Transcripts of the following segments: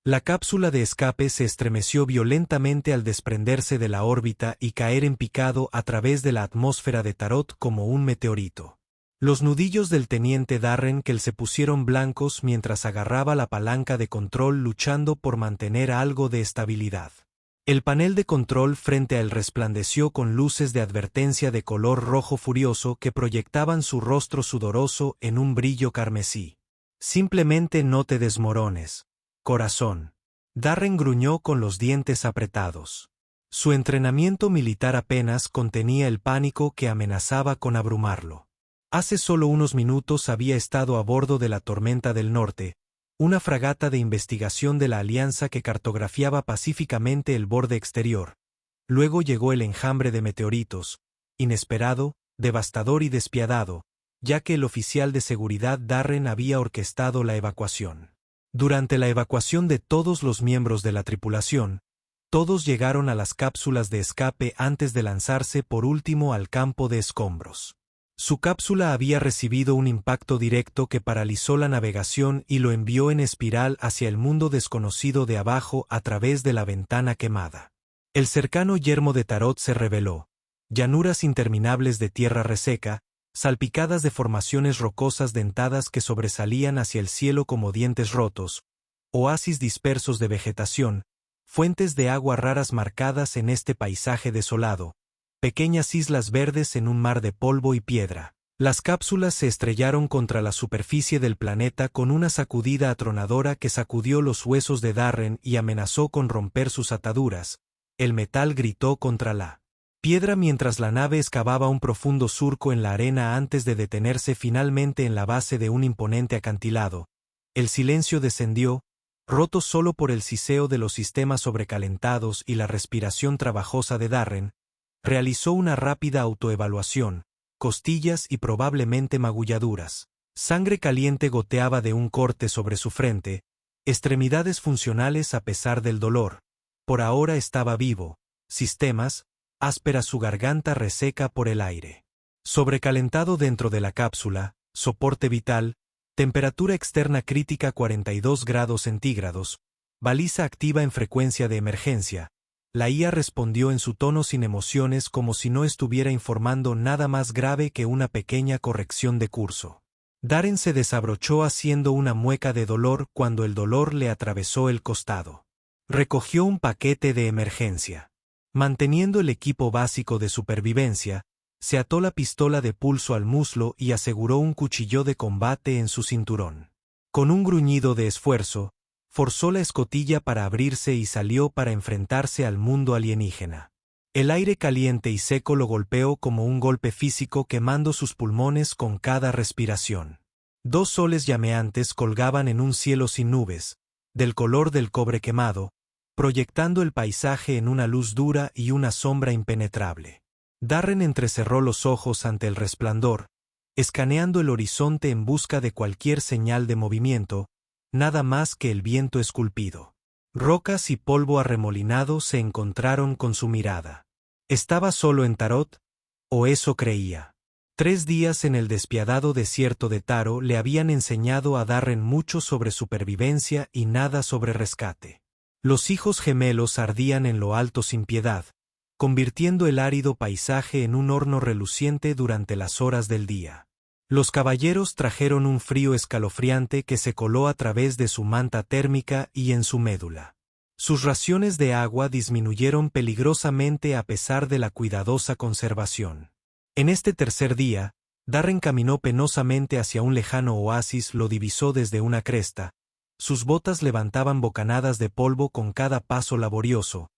La cápsula de escape se estremeció violentamente al desprenderse de la órbita y caer en picado a través de la atmósfera de Tarot como un meteorito. Los nudillos del teniente Darrenkel se pusieron blancos mientras agarraba la palanca de control luchando por mantener algo de estabilidad. El panel de control frente a él resplandeció con luces de advertencia de color rojo furioso que proyectaban su rostro sudoroso en un brillo carmesí. Simplemente no te desmorones, corazón. Darren gruñó con los dientes apretados. Su entrenamiento militar apenas contenía el pánico que amenazaba con abrumarlo. Hace solo unos minutos había estado a bordo de la Tormenta del Norte, una fragata de investigación de la Alianza que cartografiaba pacíficamente el borde exterior. Luego llegó el enjambre de meteoritos, inesperado, devastador y despiadado, ya que el oficial de seguridad Darren había orquestado la evacuación. Durante la evacuación de todos los miembros de la tripulación, todos llegaron a las cápsulas de escape antes de lanzarse por último al campo de escombros. Su cápsula había recibido un impacto directo que paralizó la navegación y lo envió en espiral hacia el mundo desconocido de abajo a través de la ventana quemada. El cercano yermo de Tarot se reveló, llanuras interminables de tierra reseca, salpicadas de formaciones rocosas dentadas que sobresalían hacia el cielo como dientes rotos, oasis dispersos de vegetación, fuentes de agua raras marcadas en este paisaje desolado, pequeñas islas verdes en un mar de polvo y piedra. Las cápsulas se estrellaron contra la superficie del planeta con una sacudida atronadora que sacudió los huesos de Darren y amenazó con romper sus ataduras. El metal gritó contra la piedra mientras la nave excavaba un profundo surco en la arena antes de detenerse finalmente en la base de un imponente acantilado. El silencio descendió, roto solo por el siseo de los sistemas sobrecalentados y la respiración trabajosa de Darren. Realizó una rápida autoevaluación, costillas y probablemente magulladuras. Sangre caliente goteaba de un corte sobre su frente, extremidades funcionales a pesar del dolor. Por ahora estaba vivo. Sistemas, áspera su garganta reseca por el aire. Sobrecalentado dentro de la cápsula, soporte vital, temperatura externa crítica 42 grados centígrados, baliza activa en frecuencia de emergencia. La IA respondió en su tono sin emociones como si no estuviera informando nada más grave que una pequeña corrección de curso. Darren se desabrochó haciendo una mueca de dolor cuando el dolor le atravesó el costado. Recogió un paquete de emergencia. Manteniendo el equipo básico de supervivencia, se ató la pistola de pulso al muslo y aseguró un cuchillo de combate en su cinturón. Con un gruñido de esfuerzo, forzó la escotilla para abrirse y salió para enfrentarse al mundo alienígena. El aire caliente y seco lo golpeó como un golpe físico quemando sus pulmones con cada respiración. Dos soles llameantes colgaban en un cielo sin nubes, del color del cobre quemado, proyectando el paisaje en una luz dura y una sombra impenetrable. Darren entrecerró los ojos ante el resplandor, escaneando el horizonte en busca de cualquier señal de movimiento, nada más que el viento esculpido. Rocas y polvo arremolinado se encontraron con su mirada. ¿Estaba solo en Tarot? ¿O eso creía? 3 días en el despiadado desierto de Taro le habían enseñado a Darren mucho sobre supervivencia y nada sobre rescate. Los hijos gemelos ardían en lo alto sin piedad, convirtiendo el árido paisaje en un horno reluciente durante las horas del día. Los caballeros trajeron un frío escalofriante que se coló a través de su manta térmica y en su médula. Sus raciones de agua disminuyeron peligrosamente a pesar de la cuidadosa conservación. En este tercer día, Darren caminó penosamente hacia un lejano oasis, lo divisó desde una cresta. Sus botas levantaban bocanadas de polvo con cada paso laborioso.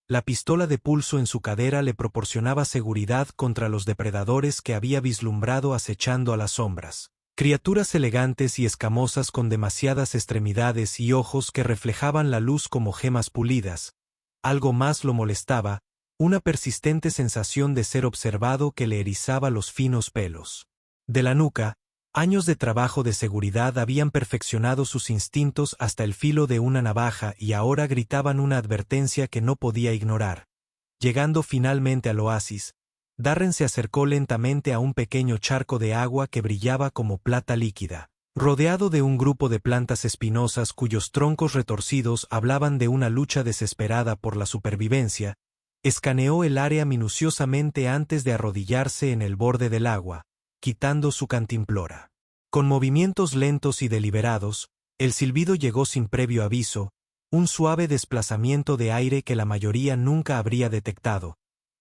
La pistola de pulso en su cadera le proporcionaba seguridad contra los depredadores que había vislumbrado acechando a las sombras. Criaturas elegantes y escamosas con demasiadas extremidades y ojos que reflejaban la luz como gemas pulidas. Algo más lo molestaba, una persistente sensación de ser observado que le erizaba los finos pelos. De la nuca, años de trabajo de seguridad habían perfeccionado sus instintos hasta el filo de una navaja y ahora gritaban una advertencia que no podía ignorar. Llegando finalmente al oasis, Darren se acercó lentamente a un pequeño charco de agua que brillaba como plata líquida. Rodeado de un grupo de plantas espinosas cuyos troncos retorcidos hablaban de una lucha desesperada por la supervivencia, escaneó el área minuciosamente antes de arrodillarse en el borde del agua, quitando su cantimplora. Con movimientos lentos y deliberados, el silbido llegó sin previo aviso, un suave desplazamiento de aire que la mayoría nunca habría detectado.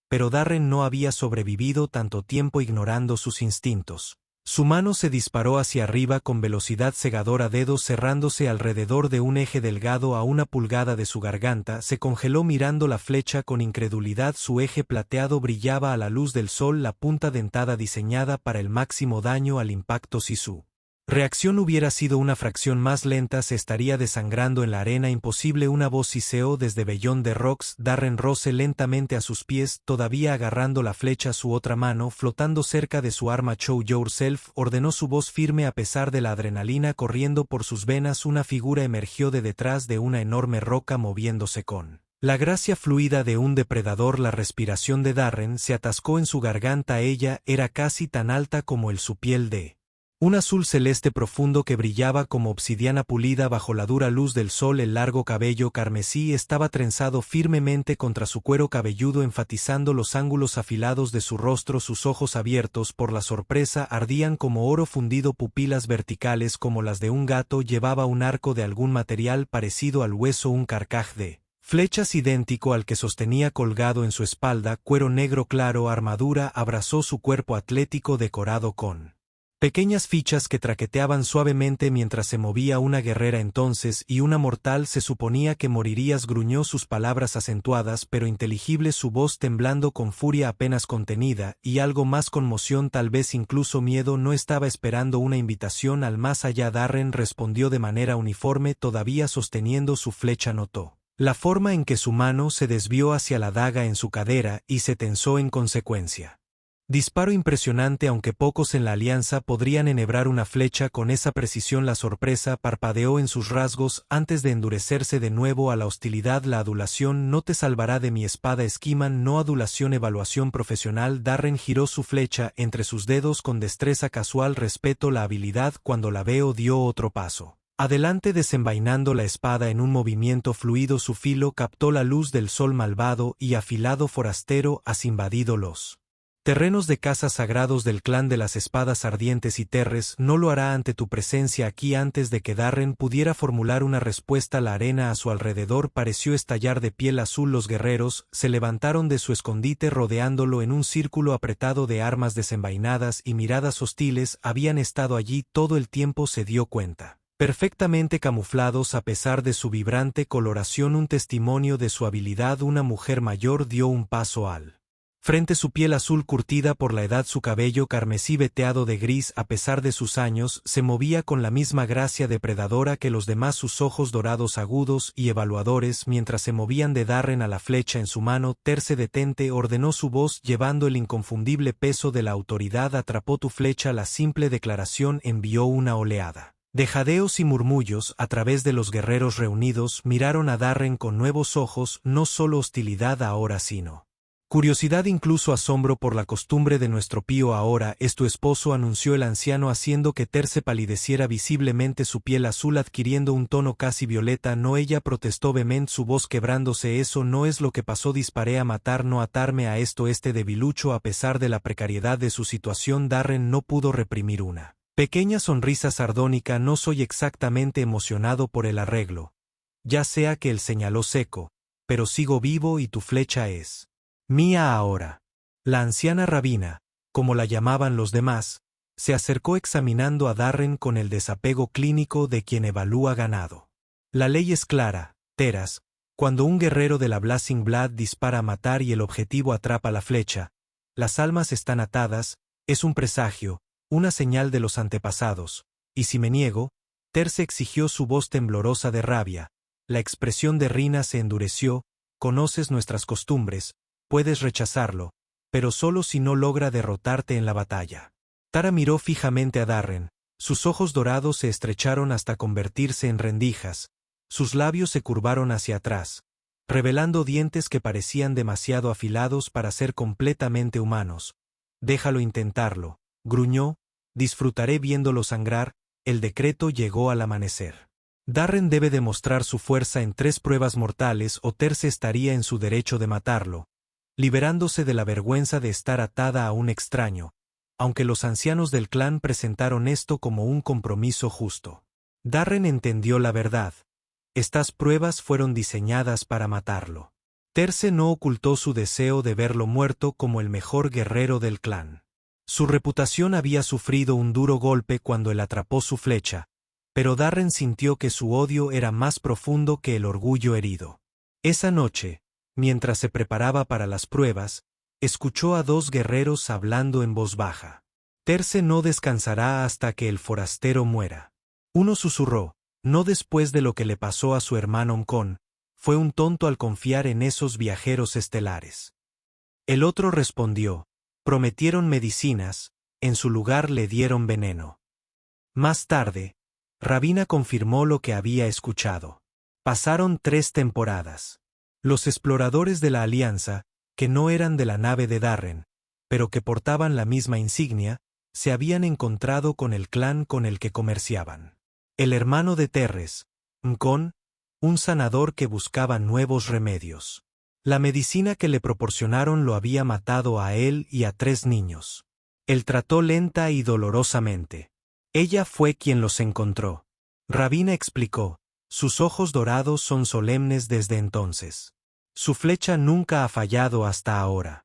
Pero Darren no había sobrevivido tanto tiempo ignorando sus instintos. Su mano se disparó hacia arriba con velocidad cegadora, dedos cerrándose alrededor de un eje delgado a una pulgada de su garganta, se congeló mirando la flecha con incredulidad. Su eje plateado brillaba a la luz del sol, la punta dentada diseñada para el máximo daño al impacto. Si su reacción hubiera sido una fracción más lenta, se estaría desangrando en la arena. Imposible. Una voz siseó desde Beyond the Rocks. Darren roce lentamente a sus pies, todavía agarrando la flecha, su otra mano flotando cerca de su arma. Show yourself, ordenó su voz firme a pesar de la adrenalina corriendo por sus venas. Una figura emergió de detrás de una enorme roca, moviéndose con la gracia fluida de un depredador. La respiración de Darren se atascó en su garganta. Ella era casi tan alta como su piel, de un azul celeste profundo que brillaba como obsidiana pulida bajo la dura luz del sol. El largo cabello carmesí estaba trenzado firmemente contra su cuero cabelludo, enfatizando los ángulos afilados de su rostro. Sus ojos, abiertos por la sorpresa, ardían como oro fundido, pupilas verticales como las de un gato. Llevaba un arco de algún material parecido al hueso, un carcaj de flechas idéntico al que sostenía colgado en su espalda. Cuero negro claro, armadura, abrazó su cuerpo atlético decorado con pequeñas fichas que traqueteaban suavemente mientras se movía. Una guerrera entonces, y una mortal. Se suponía que morirías, gruñó, sus palabras acentuadas pero inteligibles, su voz temblando con furia apenas contenida, y algo más, conmoción, tal vez incluso miedo. No estaba esperando una invitación al más allá. Darren respondió de manera uniforme, todavía sosteniendo su flecha. Notó la forma en que su mano se desvió hacia la daga en su cadera, y se tensó en consecuencia. Disparo impresionante, aunque pocos en la alianza podrían enhebrar una flecha con esa precisión. La sorpresa parpadeó en sus rasgos antes de endurecerse de nuevo a la hostilidad. La adulación no te salvará de mi espada. Esquiman, no adulación, evaluación profesional. Darren giró su flecha entre sus dedos con destreza casual. Respeto la habilidad cuando la veo. Dio otro paso adelante, desenvainando la espada en un movimiento fluido. Su filo captó la luz del sol. Malvado y afilado forastero, has invadido los terrenos de caza sagrados del clan de las espadas ardientes, y Terres no lo hará ante tu presencia aquí. Antes de que Darren pudiera formular una respuesta, la arena a su alrededor pareció estallar de piel azul. Los guerreros se levantaron de su escondite rodeándolo en un círculo apretado de armas desenvainadas y miradas hostiles. Habían estado allí todo el tiempo, se dio cuenta. Perfectamente camuflados a pesar de su vibrante coloración, un testimonio de su habilidad. Una mujer mayor dio un paso al frente, su piel azul curtida por la edad, su cabello carmesí veteado de gris. A pesar de sus años, se movía con la misma gracia depredadora que los demás, sus ojos dorados agudos y evaluadores mientras se movían de Darren a la flecha en su mano. Terce, detente, ordenó su voz llevando el inconfundible peso de la autoridad. Atrapó tu flecha. La simple declaración envió una oleada de jadeos y murmullos a través de los guerreros reunidos. Miraron a Darren con nuevos ojos, no solo hostilidad ahora, sino curiosidad, incluso asombro por la costumbre de nuestro pío. Ahora es tu esposo, anunció el anciano, haciendo que Terce palideciera visiblemente, su piel azul adquiriendo un tono casi violeta. No, ella protestó vehement, su voz quebrándose. Eso no es lo que pasó. Disparé a matar, no atarme a esto. Este debilucho, a pesar de la precariedad de su situación, Darren no pudo reprimir una pequeña sonrisa sardónica. No soy exactamente emocionado por el arreglo. Ya sea que él señaló seco, pero sigo vivo y tu flecha es mía ahora. La anciana rabina, como la llamaban los demás, se acercó examinando a Darren con el desapego clínico de quien evalúa ganado. La ley es clara, Teras, cuando un guerrero de la Blazing Blood dispara a matar y el objetivo atrapa la flecha, las almas están atadas, es un presagio, una señal de los antepasados, y si me niego, Terce exigió, su voz temblorosa de rabia. La expresión de Rina se endureció. Conoces nuestras costumbres, puedes rechazarlo, pero solo si no logra derrotarte en la batalla. Tara miró fijamente a Darren, sus ojos dorados se estrecharon hasta convertirse en rendijas, sus labios se curvaron hacia atrás, revelando dientes que parecían demasiado afilados para ser completamente humanos. Déjalo intentarlo, gruñó, disfrutaré viéndolo sangrar. el decreto llegó al amanecer. Darren debe demostrar su fuerza en 3 pruebas mortales o Terce estaría en su derecho de matarlo, liberándose de la vergüenza de estar atada a un extraño, aunque los ancianos del clan presentaron esto como un compromiso justo. Darren entendió la verdad. Estas pruebas fueron diseñadas para matarlo. Terce no ocultó su deseo de verlo muerto como el mejor guerrero del clan. Su reputación había sufrido un duro golpe cuando él atrapó su flecha, pero Darren sintió que su odio era más profundo que el orgullo herido. Esa noche, mientras se preparaba para las pruebas, escuchó a 2 guerreros hablando en voz baja. Terce no descansará hasta que el forastero muera. Uno susurró, no después de lo que le pasó a su hermano Mkon, fue un tonto al confiar en esos viajeros estelares. El otro respondió, prometieron medicinas, en su lugar le dieron veneno. Más tarde, Ravina confirmó lo que había escuchado. Pasaron 3 temporadas. Los exploradores de la Alianza, que no eran de la nave de Darren, pero que portaban la misma insignia, se habían encontrado con el clan con el que comerciaban. El hermano de Terres, Mkon, un sanador que buscaba nuevos remedios. La medicina que le proporcionaron lo había matado a él y a 3 niños. Él trató lenta y dolorosamente. Ella fue quien los encontró. Ravina explicó, sus ojos dorados son solemnes desde entonces. Su flecha nunca ha fallado hasta ahora.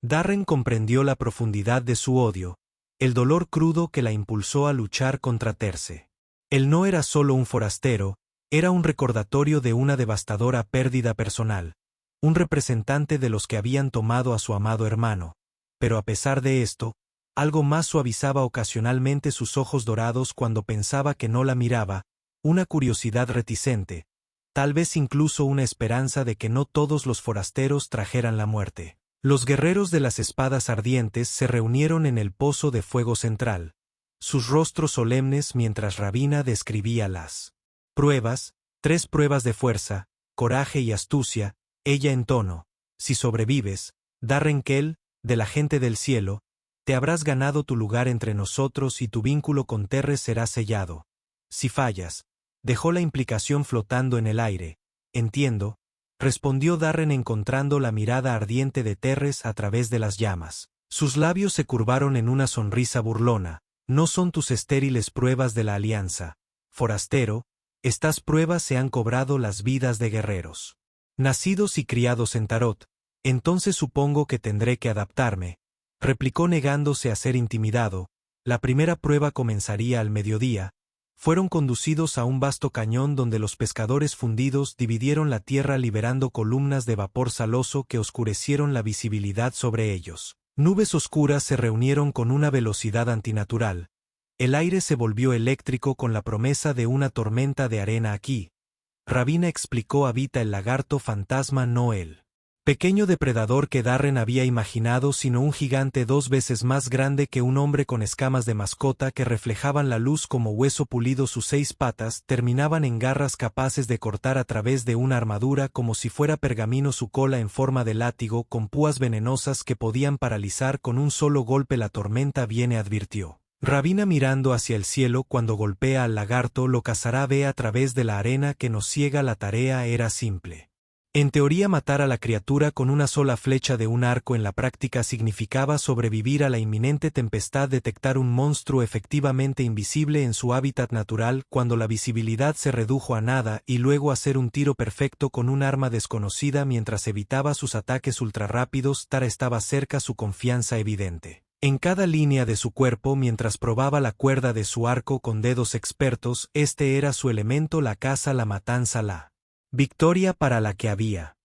Darren comprendió la profundidad de su odio, el dolor crudo que la impulsó a luchar contra Terce. Él no era solo un forastero, era un recordatorio de una devastadora pérdida personal, un representante de los que habían tomado a su amado hermano, pero a pesar de esto, algo más suavizaba ocasionalmente sus ojos dorados cuando pensaba que no la miraba, una curiosidad reticente, tal vez incluso una esperanza de que no todos los forasteros trajeran la muerte. Los guerreros de las espadas ardientes se reunieron en el pozo de fuego central, sus rostros solemnes mientras Ravina describía las pruebas, 3 pruebas de fuerza, coraje y astucia, ella en tono, si sobrevives, Darren Kell, de la gente del cielo, te habrás ganado tu lugar entre nosotros y tu vínculo con Terres será sellado. Si fallas, dejó la implicación flotando en el aire, entiendo, respondió Darren encontrando la mirada ardiente de Terres a través de las llamas. Sus labios se curvaron en una sonrisa burlona, no son tus estériles pruebas de la alianza, forastero, estas pruebas se han cobrado las vidas de guerreros. Nacidos y criados en Tarot, entonces supongo que tendré que adaptarme, replicó negándose a ser intimidado. La primera prueba comenzaría al mediodía. Fueron conducidos a un vasto cañón donde los pescadores fundidos dividieron la tierra liberando columnas de vapor saloso que oscurecieron la visibilidad sobre ellos. Nubes oscuras se reunieron con una velocidad antinatural. El aire se volvió eléctrico con la promesa de una tormenta de arena aquí. Ravina explicó habita el lagarto fantasma no él. Pequeño depredador que Darren había imaginado sino un gigante 2 veces más grande que un hombre con escamas de mascota que reflejaban la luz como hueso pulido. Sus 6 patas terminaban en garras capaces de cortar a través de una armadura como si fuera pergamino, su cola en forma de látigo con púas venenosas que podían paralizar con un solo golpe. La tormenta viene, advirtió. Ravina mirando hacia el cielo cuando golpea al lagarto lo cazará, ve a través de la arena que nos ciega. La tarea era simple. En teoría matar a la criatura con una sola flecha de un arco, en la práctica significaba sobrevivir a la inminente tempestad, detectar un monstruo efectivamente invisible en su hábitat natural cuando la visibilidad se redujo a nada y luego hacer un tiro perfecto con un arma desconocida mientras evitaba sus ataques ultrarrápidos. Tara estaba cerca, su confianza evidente en cada línea de su cuerpo mientras probaba la cuerda de su arco con dedos expertos. Este era su elemento, la caza, la matanza, la victoria para la que había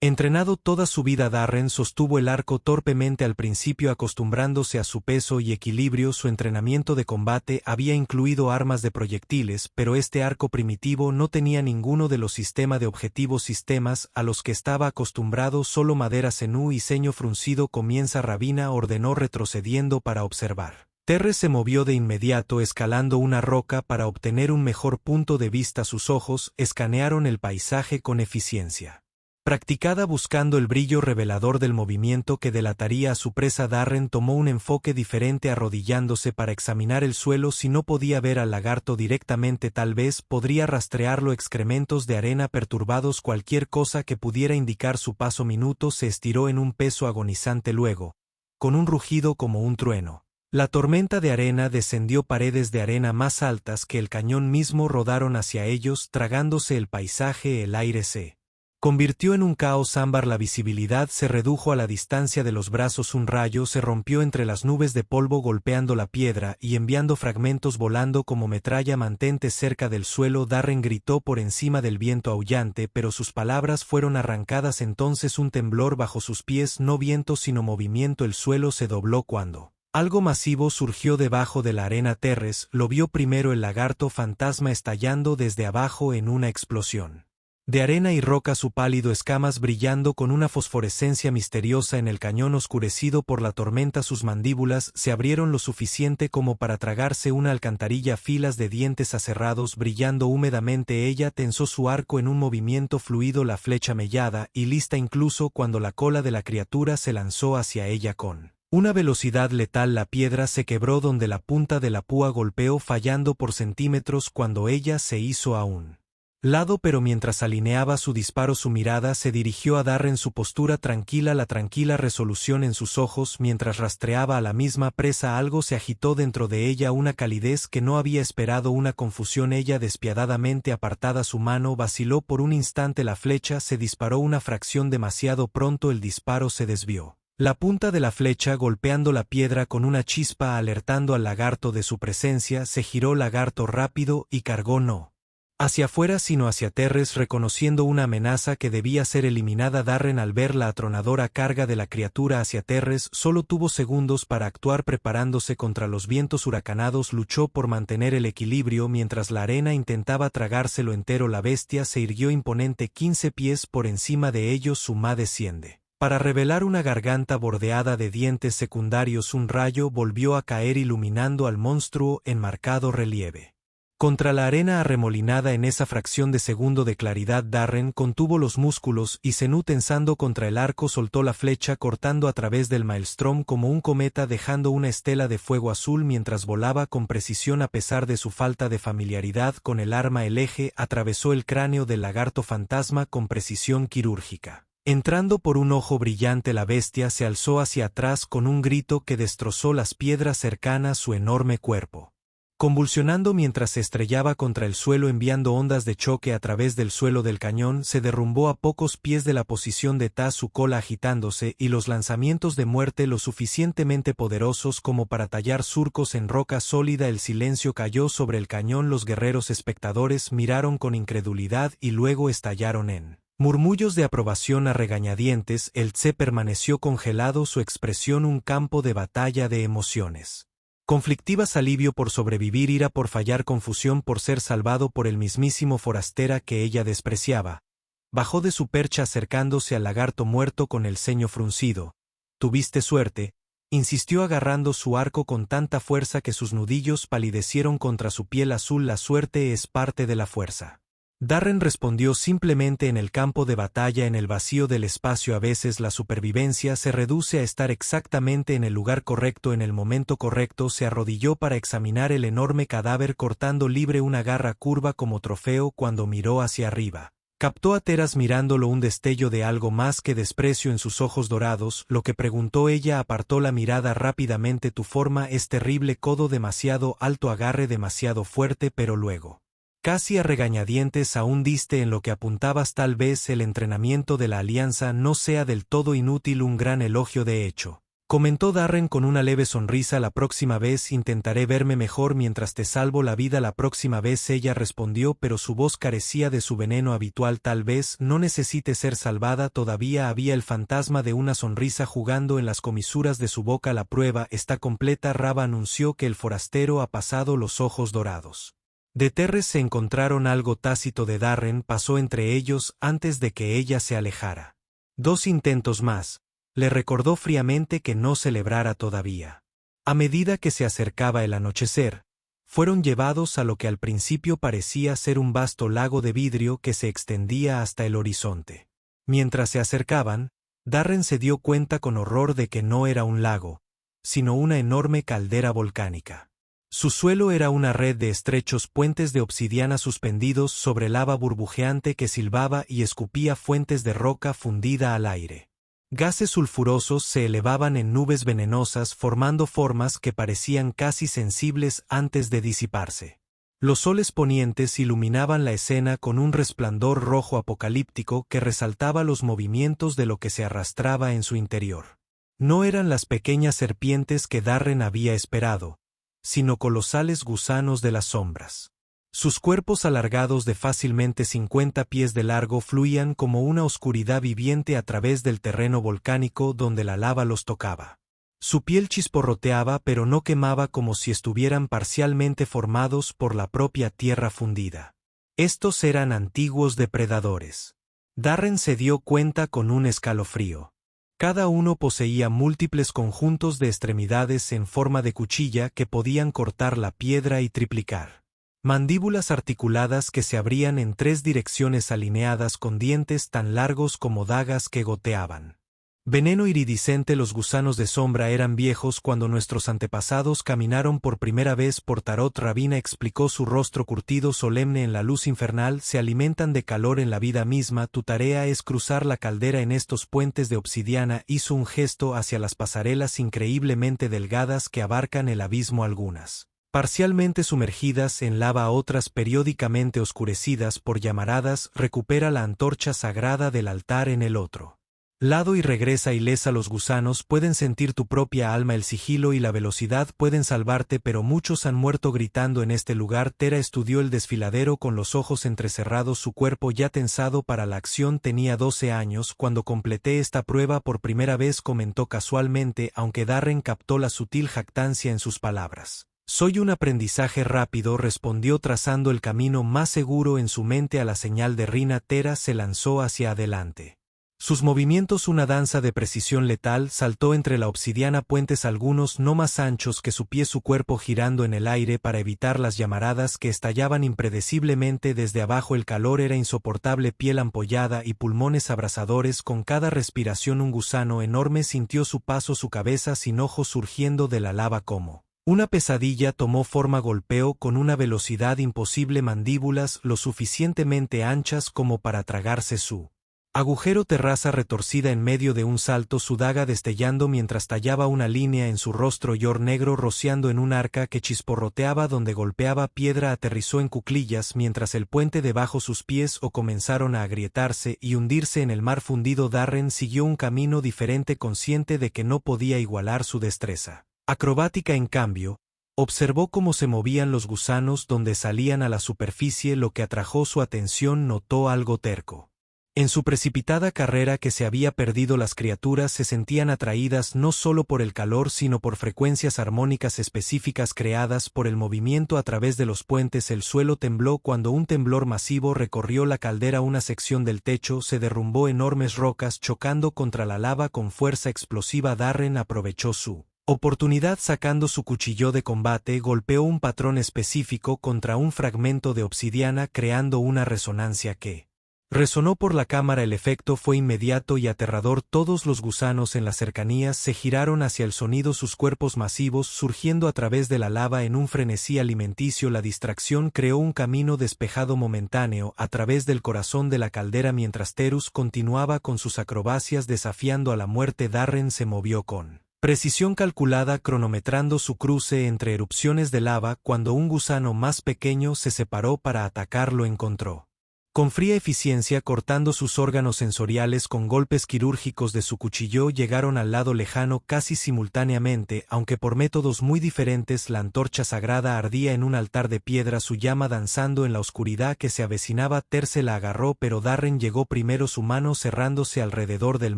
entrenado toda su vida. Darren sostuvo el arco torpemente al principio, acostumbrándose a su peso y equilibrio. Su entrenamiento de combate había incluido armas de proyectiles, pero este arco primitivo no tenía ninguno de los sistemas a los que estaba acostumbrado, solo madera. Zenú y ceño fruncido. Comienza, Ravina ordenó retrocediendo para observar. Terres se movió de inmediato escalando una roca para obtener un mejor punto de vista. Sus ojos escanearon el paisaje con eficiencia. Practicada buscando el brillo revelador del movimiento que delataría a su presa, Darren tomó un enfoque diferente arrodillándose para examinar el suelo. Si no podía ver al lagarto directamente, tal vez podría rastrearlo. Excrementos de arena perturbados, cualquier cosa que pudiera indicar su paso. Minuto se estiró en un peso agonizante, luego, con un rugido como un trueno, la tormenta de arena descendió. Paredes de arena más altas que el cañón mismo rodaron hacia ellos, tragándose el paisaje. El aire se convirtió en un caos ámbar. La visibilidad se redujo a la distancia de los brazos. Un rayo se rompió entre las nubes de polvo, golpeando la piedra y enviando fragmentos volando como metralla. Mantente cerca del suelo, Darren gritó por encima del viento aullante, pero sus palabras fueron arrancadas. Entonces un temblor bajo sus pies, no viento sino movimiento. El suelo se dobló cuando algo masivo surgió debajo de la arena. Terres lo vio primero, el lagarto fantasma estallando desde abajo en una explosión de arena y roca, su pálido escamas brillando con una fosforescencia misteriosa en el cañón oscurecido por la tormenta. Sus mandíbulas se abrieron lo suficiente como para tragarse una alcantarilla, filas de dientes aserrados brillando húmedamente. Ella tensó su arco en un movimiento fluido, la flecha mellada y lista incluso cuando la cola de la criatura se lanzó hacia ella con una velocidad letal. La piedra se quebró donde la punta de la púa golpeó, fallando por centímetros cuando ella se hizo a un lado, pero mientras alineaba su disparo, su mirada se dirigió a Darren, su postura tranquila, la tranquila resolución en sus ojos. Mientras rastreaba a la misma presa, algo se agitó dentro de ella, una calidez que no había esperado, una confusión. Ella despiadadamente apartada, su mano vaciló por un instante, la flecha se disparó una fracción demasiado pronto, el disparo se desvió. La punta de la flecha golpeando la piedra con una chispa, alertando al lagarto de su presencia. Se giró lagarto rápido y cargó no hacia afuera sino hacia Terres, reconociendo una amenaza que debía ser eliminada. Darren, al ver la atronadora carga de la criatura hacia Terres, solo tuvo segundos para actuar. Preparándose contra los vientos huracanados, luchó por mantener el equilibrio mientras la arena intentaba tragárselo entero. La bestia se irguió imponente, 15 pies por encima de ellos. Su ma desciende para revelar una garganta bordeada de dientes secundarios. Un rayo volvió a caer, iluminando al monstruo en marcado relieve contra la arena arremolinada. En esa fracción de segundo de claridad, Darren contuvo los músculos y Zenú, tensando contra el arco, soltó la flecha, cortando a través del maelstrom como un cometa, dejando una estela de fuego azul mientras volaba con precisión. A pesar de su falta de familiaridad con el arma, el eje atravesó el cráneo del lagarto fantasma con precisión quirúrgica. Entrando por un ojo brillante, la bestia se alzó hacia atrás con un grito que destrozó las piedras cercanas. Su enorme cuerpo, convulsionando mientras se estrellaba contra el suelo, enviando ondas de choque a través del suelo del cañón, se derrumbó a pocos pies de la posición de Taz, su cola agitándose y los lanzamientos de muerte lo suficientemente poderosos como para tallar surcos en roca sólida. El silencio cayó sobre el cañón. Los guerreros espectadores miraron con incredulidad y luego estallaron en murmullos de aprobación a regañadientes. El Tse permaneció congelado, su expresión un campo de batalla de emociones conflictivas: alivio por sobrevivir, ira por fallar, confusión por ser salvado por el mismísimo forastera que ella despreciaba. Bajó de su percha acercándose al lagarto muerto con el ceño fruncido. «Tuviste suerte», insistió agarrando su arco con tanta fuerza que sus nudillos palidecieron contra su piel azul. «La suerte es parte de la fuerza». Darren respondió simplemente: en el campo de batalla, en el vacío del espacio, a veces la supervivencia se reduce a estar exactamente en el lugar correcto en el momento correcto. Se arrodilló para examinar el enorme cadáver, cortando libre una garra curva como trofeo. Cuando miró hacia arriba, captó a Teras mirándolo, un destello de algo más que desprecio en sus ojos dorados. «¿Lo que?», preguntó ella. Apartó la mirada rápidamente. «Tu forma es terrible, codo demasiado alto, agarre demasiado fuerte, pero luego, casi a regañadientes, aún diste en lo que apuntabas. Tal vez el entrenamiento de la alianza no sea del todo inútil». «Un gran elogio, de hecho», comentó Darren con una leve sonrisa. «La próxima vez intentaré verme mejor mientras te salvo la vida». «La próxima vez», ella respondió, pero su voz carecía de su veneno habitual. «Tal vez no necesite ser salvada todavía». Había el fantasma de una sonrisa jugando en las comisuras de su boca. «La prueba está completa», Raba anunció que el forastero ha pasado. Los ojos dorados de Terres se encontraron. Algo tácito de Darren pasó entre ellos antes de que ella se alejara. «2 intentos más», le recordó fríamente, que no celebrara todavía. A medida que se acercaba el anochecer, fueron llevados a lo que al principio parecía ser un vasto lago de vidrio que se extendía hasta el horizonte. Mientras se acercaban, Darren se dio cuenta con horror de que no era un lago, sino una enorme caldera volcánica. Su suelo era una red de estrechos puentes de obsidiana suspendidos sobre lava burbujeante que silbaba y escupía fuentes de roca fundida al aire. Gases sulfurosos se elevaban en nubes venenosas formando formas que parecían casi sensibles antes de disiparse. Los soles ponientes iluminaban la escena con un resplandor rojo apocalíptico que resaltaba los movimientos de lo que se arrastraba en su interior. No eran las pequeñas serpientes que Darren había esperado, sino colosales gusanos de las sombras. Sus cuerpos alargados de fácilmente 50 pies de largo fluían como una oscuridad viviente a través del terreno volcánico donde la lava los tocaba. Su piel chisporroteaba pero no quemaba como si estuvieran parcialmente formados por la propia tierra fundida. Estos eran antiguos depredadores. Darren se dio cuenta con un escalofrío. Cada uno poseía múltiples conjuntos de extremidades en forma de cuchilla que podían cortar la piedra y triplicar. Mandíbulas articuladas que se abrían en 3 direcciones alineadas con dientes tan largos como dagas que goteaban. Veneno iridiscente. Los gusanos de sombra eran viejos cuando nuestros antepasados caminaron por primera vez por Tarot. Ravina explicó, su rostro curtido solemne en la luz infernal. Se alimentan de calor en la vida misma. Tu tarea es cruzar la caldera en estos puentes de obsidiana. Hizo un gesto hacia las pasarelas increíblemente delgadas que abarcan el abismo, algunas parcialmente sumergidas en lava, otras periódicamente oscurecidas por llamaradas. Recupera la antorcha sagrada del altar en el otro lado y regresa ilesa. Los gusanos pueden sentir tu propia alma, el sigilo y la velocidad pueden salvarte, pero muchos han muerto gritando en este lugar. Tera estudió el desfiladero con los ojos entrecerrados, su cuerpo ya tensado para la acción. Tenía 12 años cuando completé esta prueba por primera vez, comentó casualmente, aunque Darren captó la sutil jactancia en sus palabras. Soy un aprendizaje rápido, respondió trazando el camino más seguro en su mente a la señal de Rina. Tera se lanzó hacia adelante. Sus movimientos una danza de precisión letal, saltó entre la obsidiana, puentes algunos no más anchos que su pie, su cuerpo girando en el aire para evitar las llamaradas que estallaban impredeciblemente desde abajo. El calor era insoportable, piel ampollada y pulmones abrasadores. Con cada respiración un gusano enorme sintió su paso, su cabeza sin ojos surgiendo de la lava como una pesadilla tomó forma. Golpeó con una velocidad imposible, mandíbulas lo suficientemente anchas como para tragarse su agujero, terraza retorcida en medio de un salto, su daga destellando mientras tallaba una línea en su rostro, yor negro rociando en un arca que chisporroteaba donde golpeaba piedra. Aterrizó en cuclillas mientras el puente debajo sus pies comenzaron a agrietarse y hundirse en el mar fundido. Darren siguió un camino diferente, consciente de que no podía igualar su destreza acrobática. En cambio, observó cómo se movían los gusanos donde salían a la superficie, lo que atrajo su atención. Notó algo terco en su precipitada carrera, que se había perdido. Las criaturas se sentían atraídas no solo por el calor, sino por frecuencias armónicas específicas creadas por el movimiento a través de los puentes. El suelo tembló cuando un temblor masivo recorrió la caldera. Una sección del techo se derrumbó, enormes rocas chocando contra la lava con fuerza explosiva. Darren aprovechó su oportunidad, sacando su cuchillo de combate, golpeó un patrón específico contra un fragmento de obsidiana, creando una resonancia que resonó por la cámara. El efecto fue inmediato y aterrador. Todos los gusanos en las cercanías se giraron hacia el sonido, sus cuerpos masivos surgiendo a través de la lava en un frenesí alimenticio. La distracción creó un camino despejado momentáneo a través del corazón de la caldera mientras Terus continuaba con sus acrobacias desafiando a la muerte. Darren se movió con precisión calculada, cronometrando su cruce entre erupciones de lava. Cuando un gusano más pequeño se separó para atacar, lo encontró con fría eficiencia, cortando sus órganos sensoriales con golpes quirúrgicos de su cuchillo. Llegaron al lado lejano casi simultáneamente, aunque por métodos muy diferentes. La antorcha sagrada ardía en un altar de piedra, su llama danzando en la oscuridad que se avecinaba. Terce la agarró, pero Darren llegó primero, su mano cerrándose alrededor del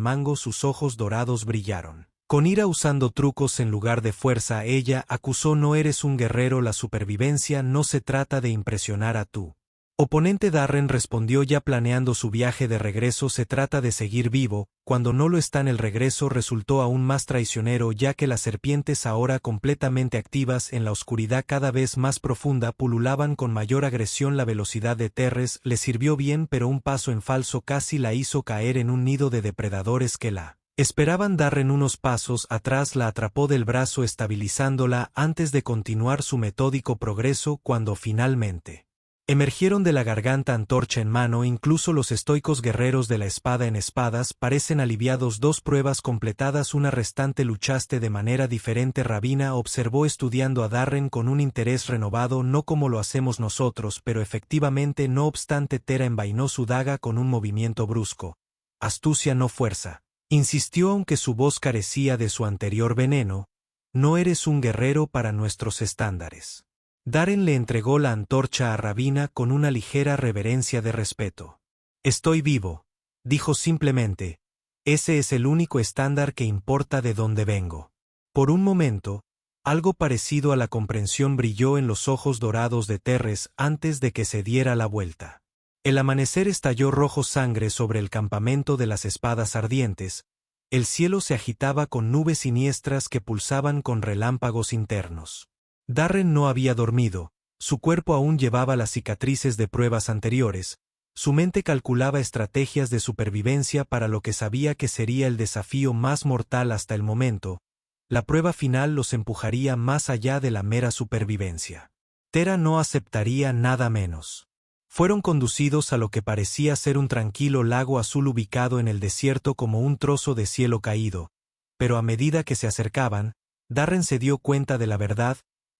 mango. Sus ojos dorados brillaron con ira, usando trucos en lugar de fuerza. Ella acusó, no eres un guerrero, la supervivencia no se trata de impresionar a tu Oponente Darren respondió ya planeando su viaje de regreso. Se trata de seguir vivo, cuando no lo está. En el regreso resultó aún más traicionero ya que las serpientes ahora completamente activas en la oscuridad cada vez más profunda pululaban con mayor agresión. La velocidad de Terres le sirvió bien, pero un paso en falso casi la hizo caer en un nido de depredadores que la esperaban. Darren unos pasos atrás la atrapó del brazo estabilizándola antes de continuar su metódico progreso. Cuando finalmente emergieron de la garganta antorcha en mano, incluso los estoicos guerreros de la espada en espadas parecen aliviados. 2 pruebas completadas, una restante. Luchaste de manera diferente. Ravina observó estudiando a Darren con un interés renovado. No como lo hacemos nosotros, pero efectivamente. No obstante, Tera envainó su daga con un movimiento brusco. Astucia, no fuerza. Insistió aunque su voz carecía de su anterior veneno. No eres un guerrero para nuestros estándares. Darren le entregó la antorcha a Ravina con una ligera reverencia de respeto. Estoy vivo, dijo simplemente. Ese es el único estándar que importa de dónde vengo. Por un momento, algo parecido a la comprensión brilló en los ojos dorados de Terres antes de que se diera la vuelta. El amanecer estalló rojo sangre sobre el campamento de las espadas ardientes. El cielo se agitaba con nubes siniestras que pulsaban con relámpagos internos. Darren no había dormido, su cuerpo aún llevaba las cicatrices de pruebas anteriores, su mente calculaba estrategias de supervivencia para lo que sabía que sería el desafío más mortal hasta el momento. La prueba final los empujaría más allá de la mera supervivencia. Tera no aceptaría nada menos. Fueron conducidos a lo que parecía ser un tranquilo lago azul ubicado en el desierto como un trozo de cielo caído, pero a medida que se acercaban, Darren se dio cuenta de la verdad.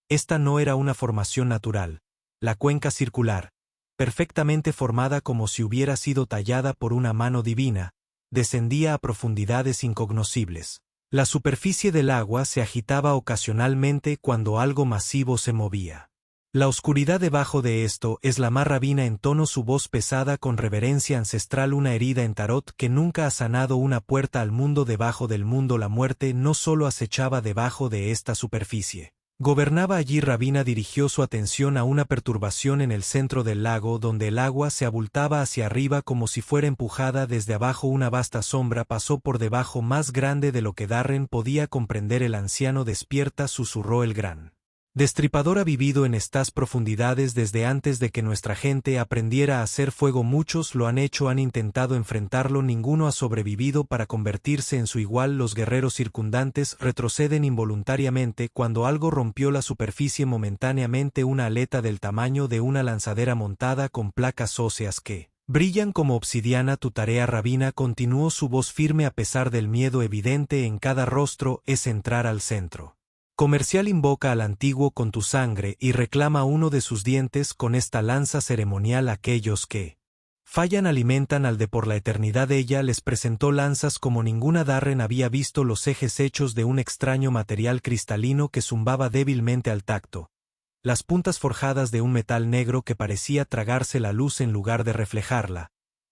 Esta no era una formación natural. La cuenca circular, perfectamente formada como si hubiera sido tallada por una mano divina, descendía a profundidades incognoscibles. La superficie del agua se agitaba ocasionalmente cuando algo masivo se movía. La oscuridad debajo de esto es la mar. Ravina entonó su voz pesada con reverencia ancestral. Una herida en Tarot que nunca ha sanado, una puerta al mundo debajo del mundo. La muerte no solo acechaba debajo de esta superficie. Gobernaba allí. Ravina dirigió su atención a una perturbación en el centro del lago donde el agua se abultaba hacia arriba como si fuera empujada desde abajo. Una vasta sombra pasó por debajo, más grande de lo que Darren podía comprender. El anciano despierta, susurró el gran Destripador. Ha vivido en estas profundidades desde antes de que nuestra gente aprendiera a hacer fuego. Muchos lo han hecho, han intentado enfrentarlo, ninguno ha sobrevivido para convertirse en su igual. Los guerreros circundantes retroceden involuntariamente cuando algo rompió la superficie momentáneamente. Una aleta del tamaño de una lanzadera montada con placas óseas que brillan como obsidiana. Tu tarea, Ravina, continuó su voz firme a pesar del miedo evidente en cada rostro, es entrar al centro comercial. Invoca al antiguo con tu sangre y reclama uno de sus dientes con esta lanza ceremonial. Aquellos que fallan alimentan al de por la eternidad. Ella les presentó lanzas como ninguna. Darren había visto los ejes hechos de un extraño material cristalino que zumbaba débilmente al tacto, las puntas forjadas de un metal negro que parecía tragarse la luz en lugar de reflejarla.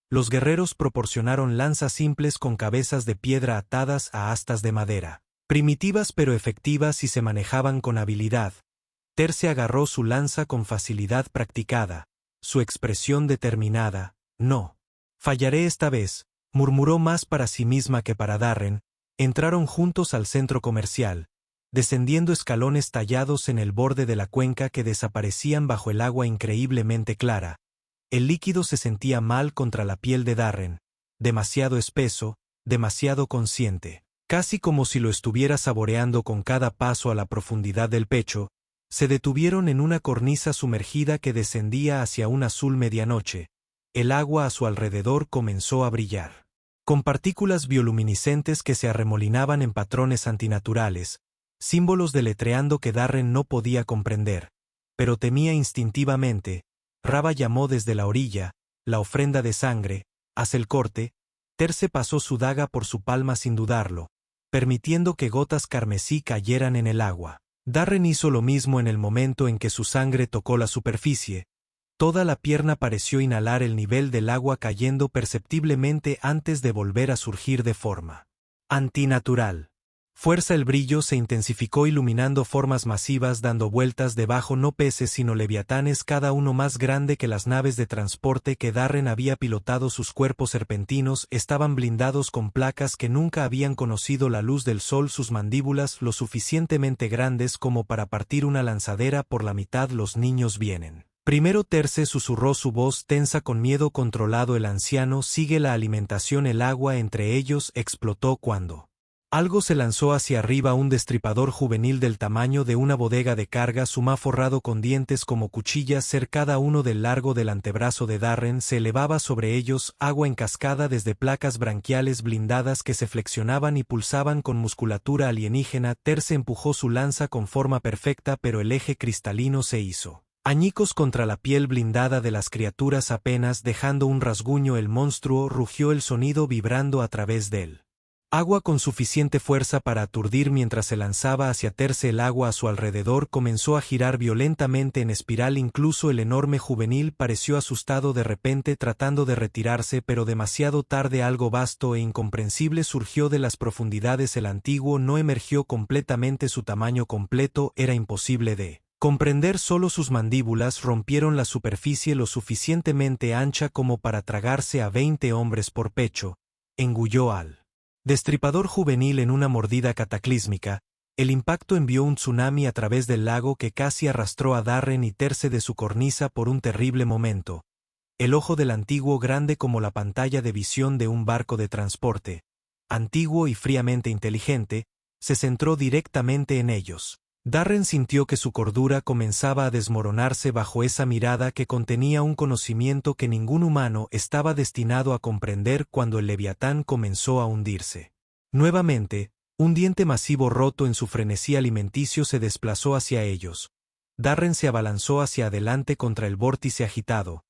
Los guerreros proporcionaron lanzas simples con cabezas de piedra atadas a astas de madera. Primitivas pero efectivas y se manejaban con habilidad. Terce agarró su lanza con facilidad practicada, su expresión determinada. No fallaré esta vez, murmuró más para sí misma que para Darren. Entraron juntos al centro comercial, descendiendo escalones tallados en el borde de la cuenca que desaparecían bajo el agua increíblemente clara. El líquido se sentía mal contra la piel de Darren, demasiado espeso, demasiado consciente. Casi como si lo estuviera saboreando con cada paso a la profundidad del pecho. Se detuvieron en una cornisa sumergida que descendía hacia un azul medianoche. El agua a su alrededor comenzó a brillar, con partículas bioluminiscentes que se arremolinaban en patrones antinaturales, símbolos deletreando que Darren no podía comprender, pero temía instintivamente. Rava llamó desde la orilla, la ofrenda de sangre, haz el corte. Terce pasó su daga por su palma sin dudarlo, permitiendo que gotas carmesí cayeran en el agua. Darren hizo lo mismo en el momento en que su sangre tocó la superficie. Toda la pierna pareció inhalar el nivel del agua cayendo perceptiblemente antes de volver a surgir de forma antinatural. fuerza el brillo se intensificó iluminando formas masivas dando vueltas debajo no peces sino leviatanes cada uno más grande que las naves de transporte que Darren había pilotado sus cuerpos serpentinos estaban blindados con placas que nunca habían conocido la luz del sol sus mandíbulas lo suficientemente grandes como para partir una lanzadera por la mitad los niños vienen. Primero Terce susurró su voz tensa con miedo controlado el anciano sigue la alimentación el agua entre ellos explotó cuando algo se lanzó hacia arriba un destripador juvenil del tamaño de una bodega de carga suma forrado con dientes como cuchillas ser cada uno del largo del antebrazo de Darren se elevaba sobre ellos agua en cascada desde placas branquiales blindadas que se flexionaban y pulsaban con musculatura alienígena Terce empujó su lanza con forma perfecta pero el eje cristalino se hizo añicos contra la piel blindada de las criaturas apenas dejando un rasguño el monstruo rugió el sonido vibrando a través de él. Agua con suficiente fuerza para aturdir mientras se lanzaba hacia Terce el agua a su alrededor comenzó a girar violentamente en espiral incluso el enorme juvenil pareció asustado de repente tratando de retirarse pero demasiado tarde algo vasto e incomprensible surgió de las profundidades el antiguo no emergió completamente su tamaño completo era imposible de comprender solo sus mandíbulas rompieron la superficie lo suficientemente ancha como para tragarse a 20 hombres por pecho, engulló al destripador juvenil en una mordida cataclísmica, el impacto envió un tsunami a través del lago que casi arrastró a Darren y Terce de su cornisa por un terrible momento. El ojo del antiguo grande como la pantalla de visión de un barco de transporte, antiguo y fríamente inteligente, se centró directamente en ellos. Darren sintió que su cordura comenzaba a desmoronarse bajo esa mirada que contenía un conocimiento que ningún humano estaba destinado a comprender cuando el leviatán comenzó a hundirse. Nuevamente, un diente masivo roto en su frenesí alimenticio se desplazó hacia ellos. Darren se abalanzó hacia adelante contra el vórtice agitado.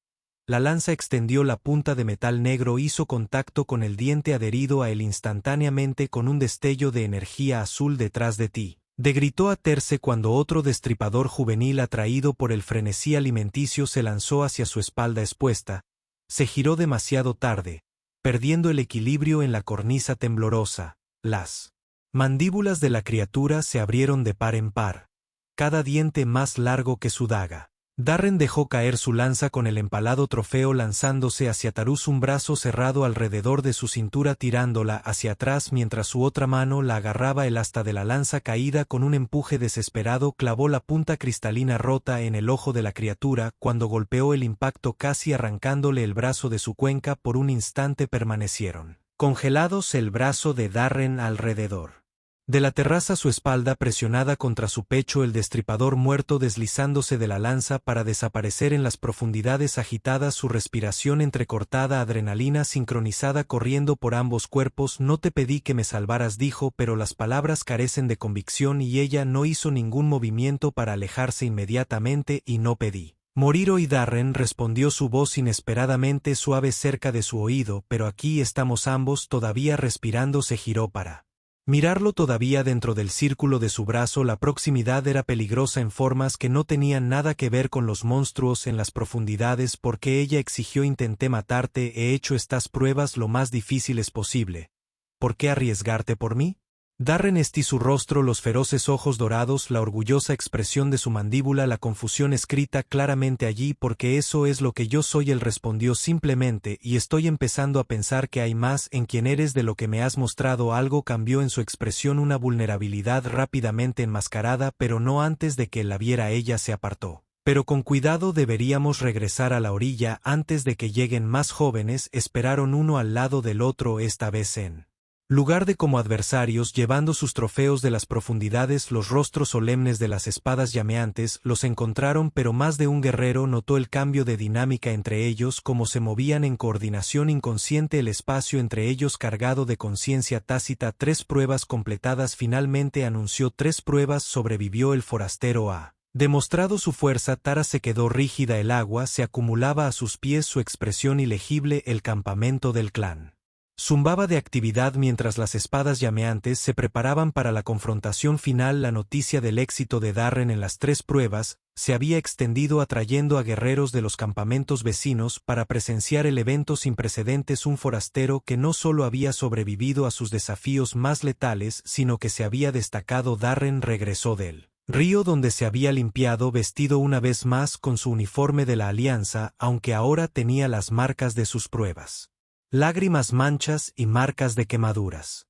La lanza extendió la punta de metal negro hizo contacto con el diente adherido a él instantáneamente con un destello de energía azul detrás de ti. Gritó a Terce cuando otro destripador juvenil atraído por el frenesí alimenticio se lanzó hacia su espalda expuesta, se giró demasiado tarde, perdiendo el equilibrio en la cornisa temblorosa, las mandíbulas de la criatura se abrieron de par en par, cada diente más largo que su daga. Darren dejó caer su lanza con el empalado trofeo lanzándose hacia Tarus un brazo cerrado alrededor de su cintura tirándola hacia atrás mientras su otra mano la agarraba el asta de la lanza caída con un empuje desesperado clavó la punta cristalina rota en el ojo de la criatura cuando golpeó el impacto casi arrancándole el brazo de su cuenca por un instante permanecieron congelados el brazo de Darren alrededor de la terraza su espalda presionada contra su pecho el destripador muerto deslizándose de la lanza para desaparecer en las profundidades agitadas su respiración entrecortada adrenalina sincronizada corriendo por ambos cuerpos no te pedí que me salvaras dijo pero las palabras carecen de convicción y ella no hizo ningún movimiento para alejarse inmediatamente y no pedí morir hoy Darren respondió su voz inesperadamente suave cerca de su oído pero aquí estamos ambos todavía respirando se giró para mirarlo todavía dentro del círculo de su brazo la proximidad era peligrosa en formas que no tenían nada que ver con los monstruos en las profundidades porque ella exigió intenté matarte he hecho estas pruebas lo más difíciles posible. ¿Por qué arriesgarte por mí? Darren esti su rostro los feroces ojos dorados la orgullosa expresión de su mandíbula la confusión escrita claramente allí porque eso es lo que yo soy él respondió simplemente y estoy empezando a pensar que hay más en quien eres de lo que me has mostrado algo cambió en su expresión una vulnerabilidad rápidamente enmascarada pero no antes de que la viera ella se apartó. Pero con cuidado deberíamos regresar a la orilla antes de que lleguen más jóvenes esperaron uno al lado del otro esta vez en lugar de como adversarios llevando sus trofeos de las profundidades los rostros solemnes de las espadas llameantes los encontraron pero más de un guerrero notó el cambio de dinámica entre ellos como se movían en coordinación inconsciente el espacio entre ellos cargado de conciencia tácita 3 pruebas completadas finalmente anunció 3 pruebas sobrevivió el forastero a demostrado su fuerza Tara se quedó rígida el agua se acumulaba a sus pies su expresión ilegible el campamento del clan Zumbaba de actividad mientras las espadas llameantes se preparaban para la confrontación final. La noticia del éxito de Darren en las 3 pruebas se había extendido atrayendo a guerreros de los campamentos vecinos para presenciar el evento sin precedentes. Un forastero que no solo había sobrevivido a sus desafíos más letales, sino que se había destacado. Darren regresó del río donde se había limpiado vestido una vez más con su uniforme de la Alianza, aunque ahora tenía las marcas de sus pruebas. Lágrimas, manchas y marcas de quemaduras,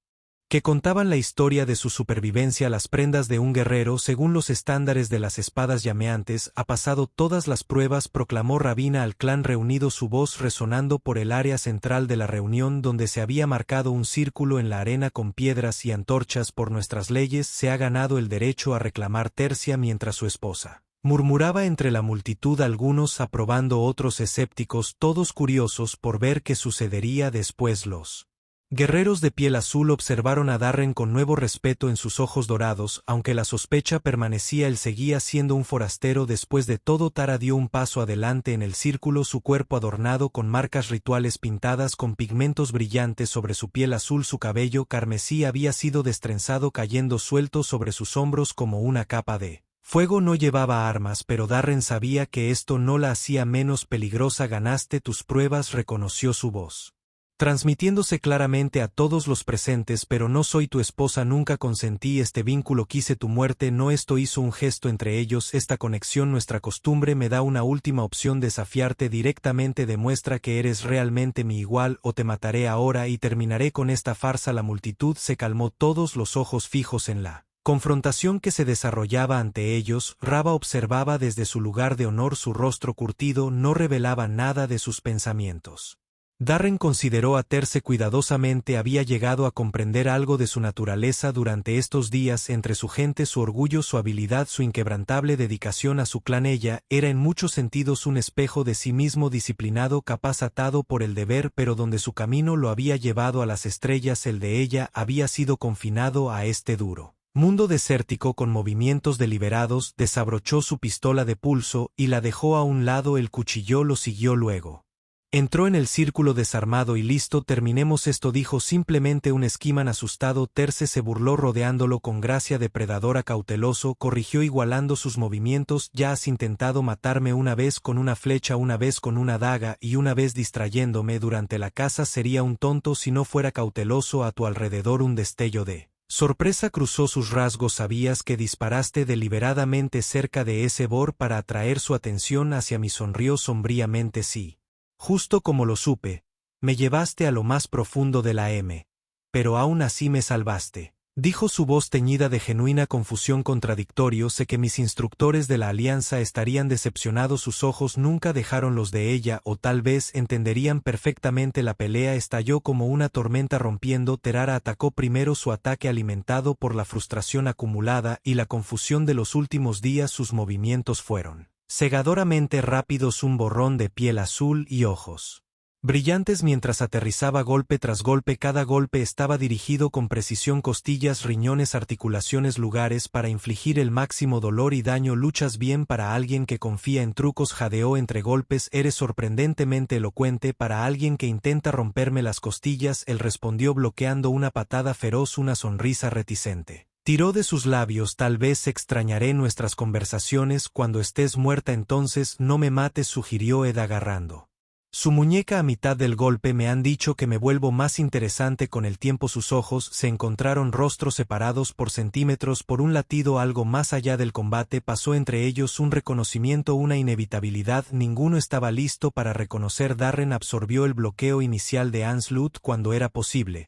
que contaban la historia de su supervivencia. Las prendas de un guerrero según los estándares de las espadas llameantes. Ha pasado todas las pruebas, proclamó Ravina al clan reunido, su voz resonando por el área central de la reunión donde se había marcado un círculo en la arena con piedras y antorchas. Por nuestras leyes se ha ganado el derecho a reclamar tercia. Mientras su esposa murmuraba entre la multitud, algunos aprobando, otros escépticos, todos curiosos por ver qué sucedería después. Los guerreros de piel azul observaron a Darren con nuevo respeto en sus ojos dorados, aunque la sospecha permanecía, él seguía siendo un forastero. Después de todo, Tara dio un paso adelante en el círculo, su cuerpo adornado con marcas rituales pintadas con pigmentos brillantes sobre su piel azul. Su cabello carmesí había sido destrenzado cayendo suelto sobre sus hombros como una capa de fuego. No llevaba armas, pero Darren sabía que esto no la hacía menos peligrosa. Ganaste tus pruebas, reconoció su voz, transmitiéndose claramente a todos los presentes, pero no soy tu esposa, nunca consentí este vínculo, quise tu muerte. No, esto hizo un gesto entre ellos, esta conexión, nuestra costumbre me da una última opción, desafiarte directamente, demuestra que eres realmente mi igual o te mataré ahora y terminaré con esta farsa. La multitud se calmó, todos los ojos fijos en la confrontación que se desarrollaba ante ellos. Rava observaba desde su lugar de honor, su rostro curtido no revelaba nada de sus pensamientos. Darren consideró a Terce cuidadosamente, había llegado a comprender algo de su naturaleza durante estos días. Entre su gente, su orgullo, su habilidad, su inquebrantable dedicación a su clan. Ella era en muchos sentidos un espejo de sí mismo, disciplinado, capaz, atado por el deber, pero donde su camino lo había llevado a las estrellas, el de ella había sido confinado a este duro mundo desértico. Con movimientos deliberados, desabrochó su pistola de pulso y la dejó a un lado, el cuchillo lo siguió luego. Entró en el círculo desarmado y listo. Terminemos esto, dijo simplemente. Un esquiman asustado. Terce se burló rodeándolo con gracia depredadora. Cauteloso, corrigió igualando sus movimientos. Ya has intentado matarme una vez con una flecha, una vez con una daga y una vez distrayéndome durante la caza. Sería un tonto si no fuera cauteloso. A tu alrededor un destello de sorpresa cruzó sus rasgos. Sabías que disparaste deliberadamente cerca de ese bor para atraer su atención hacia mí, sonrió sombríamente. Sí. Justo como lo supe, me llevaste a lo más profundo de la M. Pero aún así me salvaste, dijo su voz teñida de genuina confusión. Contradictorio, sé que mis instructores de la Alianza estarían decepcionados. Sus ojos nunca dejaron los de ella, o tal vez entenderían perfectamente. La pelea estalló como una tormenta rompiendo. Terara atacó primero, su ataque alimentado por la frustración acumulada y la confusión de los últimos días. Sus movimientos fueron cegadoramente rápidos, un borrón de piel azul y ojos brillantes mientras aterrizaba golpe tras golpe. Cada golpe estaba dirigido con precisión, costillas, riñones, articulaciones, lugares para infligir el máximo dolor y daño. Luchas bien para alguien que confía en trucos, jadeó entre golpes. Eres sorprendentemente elocuente para alguien que intenta romperme las costillas. Él respondió bloqueando una patada feroz, una sonrisa reticente tiró de sus labios. Tal vez extrañaré nuestras conversaciones cuando estés muerta, entonces no me mates, sugirió Ed agarrando su muñeca a mitad del golpe. Me han dicho que me vuelvo más interesante con el tiempo. Sus ojos se encontraron, rostros separados por centímetros por un latido. Algo más allá del combate pasó entre ellos, un reconocimiento, una inevitabilidad. Ninguno estaba listo para reconocer. Darren absorbió el bloqueo inicial de Anslut cuando era posible,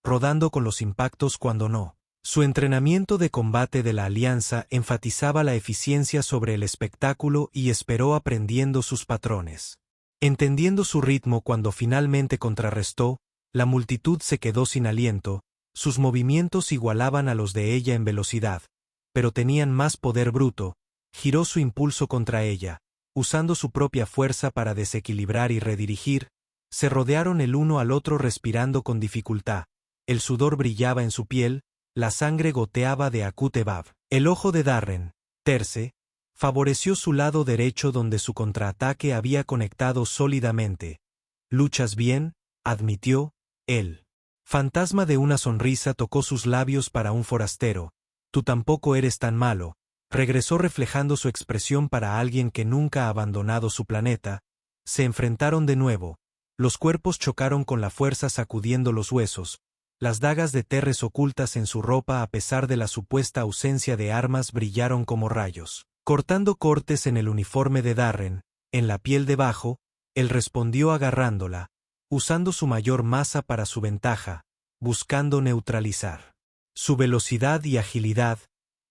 rodando con los impactos cuando no. Su entrenamiento de combate de la Alianza enfatizaba la eficiencia sobre el espectáculo y esperó, aprendiendo sus patrones, entendiendo su ritmo. Cuando finalmente contrarrestó, la multitud se quedó sin aliento. Sus movimientos igualaban a los de ella en velocidad, pero tenían más poder bruto. Giró su impulso contra ella, usando su propia fuerza para desequilibrar y redirigir. Se rodearon el uno al otro respirando con dificultad. El sudor brillaba en su piel. La sangre goteaba de Akutebab. El ojo de Darren, Terce, favoreció su lado derecho donde su contraataque había conectado sólidamente. Luchas bien, admitió, El fantasma de una sonrisa tocó sus labios para un forastero. Tú tampoco eres tan malo, regresó reflejando su expresión para alguien que nunca ha abandonado su planeta. Se enfrentaron de nuevo. Los cuerpos chocaron con la fuerza sacudiendo los huesos. Las dagas de Terres ocultas en su ropa a pesar de la supuesta ausencia de armas brillaron como rayos, cortando cortes en el uniforme de Darren. En la piel debajo, él respondió agarrándola, usando su mayor masa para su ventaja, buscando neutralizar su velocidad y agilidad.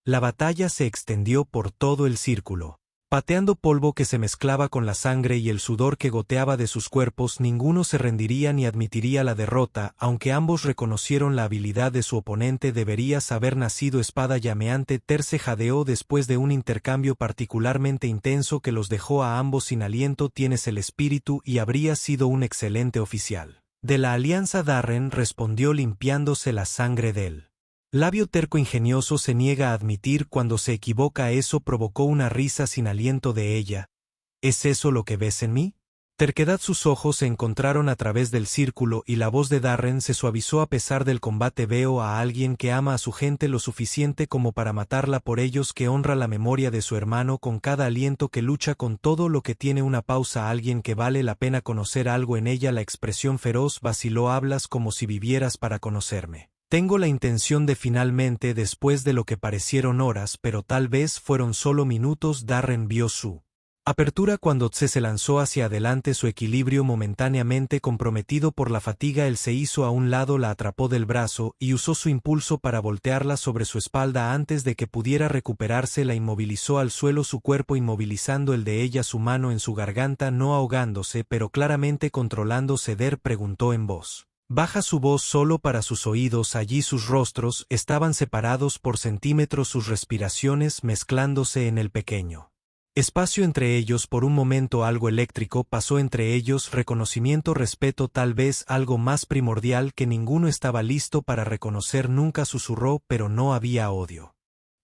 La batalla se extendió por todo el círculo. Pateando polvo que se mezclaba con la sangre y el sudor que goteaba de sus cuerpos, ninguno se rendiría ni admitiría la derrota, aunque ambos reconocieron la habilidad de su oponente. Deberías haber nacido espada llameante. Terce jadeó después de un intercambio particularmente intenso que los dejó a ambos sin aliento. Tienes el espíritu y habrías sido un excelente oficial de la Alianza. Darren respondió limpiándose la sangre del labio terco. Ingenioso se niega a admitir cuando se equivoca. Eso provocó una risa sin aliento de ella. ¿Es eso lo que ves en mí? Terquedad. Sus ojos se encontraron a través del círculo y la voz de Darren se suavizó a pesar del combate. Veo a alguien que ama a su gente lo suficiente como para matarla por ellos, que honra la memoria de su hermano con cada aliento, que lucha con todo lo que tiene. Una pausa. Alguien que vale la pena conocer. Algo en ella. La expresión feroz vaciló. Hablas como si vivieras para conocerme. Tengo la intención de finalmente, después de lo que parecieron horas, pero tal vez fueron solo minutos. Darren vio su apertura cuando Tse se lanzó hacia adelante, su equilibrio momentáneamente comprometido por la fatiga. Él se hizo a un lado, la atrapó del brazo y usó su impulso para voltearla sobre su espalda. Antes de que pudiera recuperarse, la inmovilizó al suelo, su cuerpo inmovilizando el de ella, su mano en su garganta, no ahogándose, pero claramente controlando. Ceder preguntó en voz baja, su voz solo para sus oídos. Allí sus rostros estaban separados por centímetros, sus respiraciones mezclándose en el pequeño espacio entre ellos. Por un momento algo eléctrico pasó entre ellos, reconocimiento, respeto, tal vez algo más primordial que ninguno estaba listo para reconocer nunca. Susurró, pero no había odio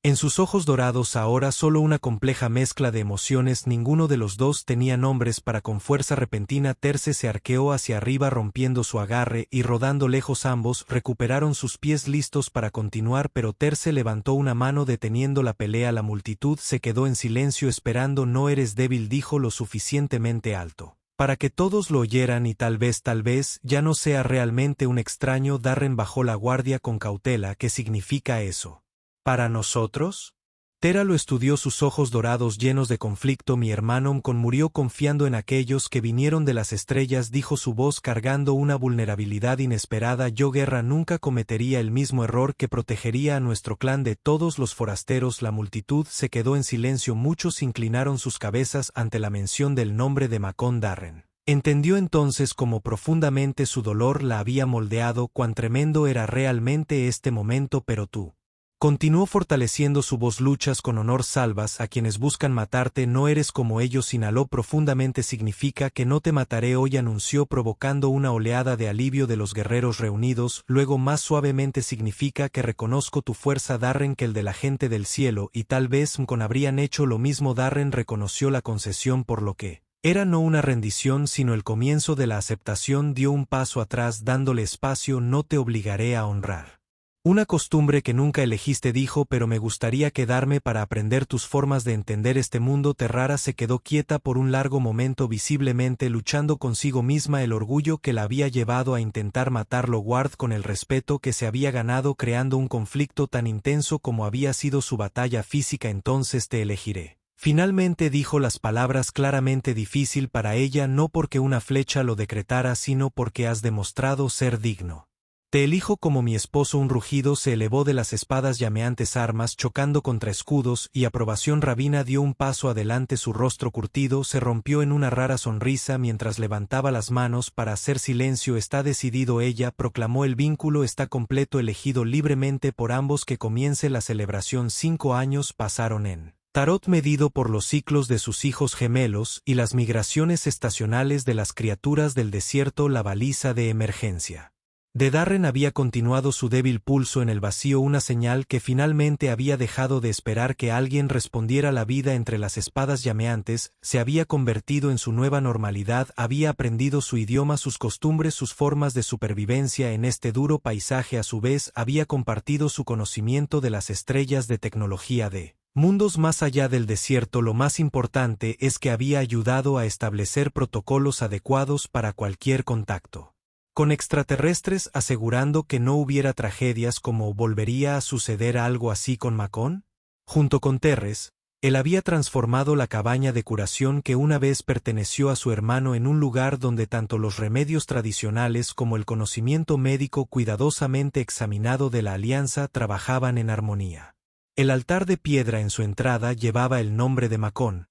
en sus ojos dorados, ahora solo una compleja mezcla de emociones. Ninguno de los dos tenía nombres para. Con fuerza repentina, Terce se arqueó hacia arriba rompiendo su agarre y rodando lejos. Ambos recuperaron sus pies listos para continuar, pero Terce levantó una mano deteniendo la pelea. La multitud se quedó en silencio esperando. No eres débil, dijo lo suficientemente alto para que todos lo oyeran, y tal vez ya no sea realmente un extraño. Darren bajó la guardia con cautela. ¿Qué significa eso para nosotros? Tera lo estudió, sus ojos dorados llenos de conflicto. Mi hermano murió confiando en aquellos que vinieron de las estrellas, dijo su voz cargando una vulnerabilidad inesperada. Yo guerra nunca cometería el mismo error, que protegería a nuestro clan de todos los forasteros. La multitud se quedó en silencio, muchos inclinaron sus cabezas ante la mención del nombre de Macon. Darren entendió entonces cómo profundamente su dolor la había moldeado, cuán tremendo era realmente este momento. Pero tú, continuó fortaleciendo su voz, luchas con honor, salvas a quienes buscan matarte, no eres como ellos. Inhaló profundamente. Significa que no te mataré hoy, anunció provocando una oleada de alivio de los guerreros reunidos. Luego más suavemente, significa que reconozco tu fuerza, Darren, que el de la gente del cielo, y tal vez con habrían hecho lo mismo. Darren reconoció la concesión, por lo que era no una rendición sino el comienzo de la aceptación. Dio un paso atrás dándole espacio. No te obligaré a honrar una costumbre que nunca elegiste, dijo, pero me gustaría quedarme para aprender tus formas de entender este mundo. Terrara se quedó quieta por un largo momento, visiblemente luchando consigo misma, el orgullo que la había llevado a intentar matarlo. Ward, con el respeto que se había ganado creando un conflicto tan intenso como había sido su batalla física. Entonces te elegiré. Finalmente dijo las palabras claramente, difícil para ella, no porque una flecha lo decretara, sino porque has demostrado ser digno. Te elijo como mi esposo. Un rugido se elevó de las espadas llameantes, armas chocando contra escudos, y aprobación. Ravina dio un paso adelante, su rostro curtido se rompió en una rara sonrisa mientras levantaba las manos para hacer silencio. Está decidido, ella proclamó, el vínculo está completo, elegido libremente por ambos. Que comience la celebración. 5 años pasaron en Tarot, medido por los ciclos de sus hijos gemelos y las migraciones estacionales de las criaturas del desierto, la baliza de emergencia. De Darren había continuado su débil pulso en el vacío, una señal que finalmente había dejado de esperar que alguien respondiera. La vida entre las espadas llameantes se había convertido en su nueva normalidad, había aprendido su idioma, sus costumbres, sus formas de supervivencia en este duro paisaje. A su vez, había compartido su conocimiento de las estrellas, de tecnología, de mundos más allá del desierto. Lo más importante es que había ayudado a establecer protocolos adecuados para cualquier contacto con extraterrestres, asegurando que no hubiera tragedias. ¿Cómo volvería a suceder algo así con Macon? Junto con Terres, él había transformado la cabaña de curación que una vez perteneció a su hermano en un lugar donde tanto los remedios tradicionales como el conocimiento médico cuidadosamente examinado de la Alianza trabajaban en armonía. El altar de piedra en su entrada llevaba el nombre de Macon,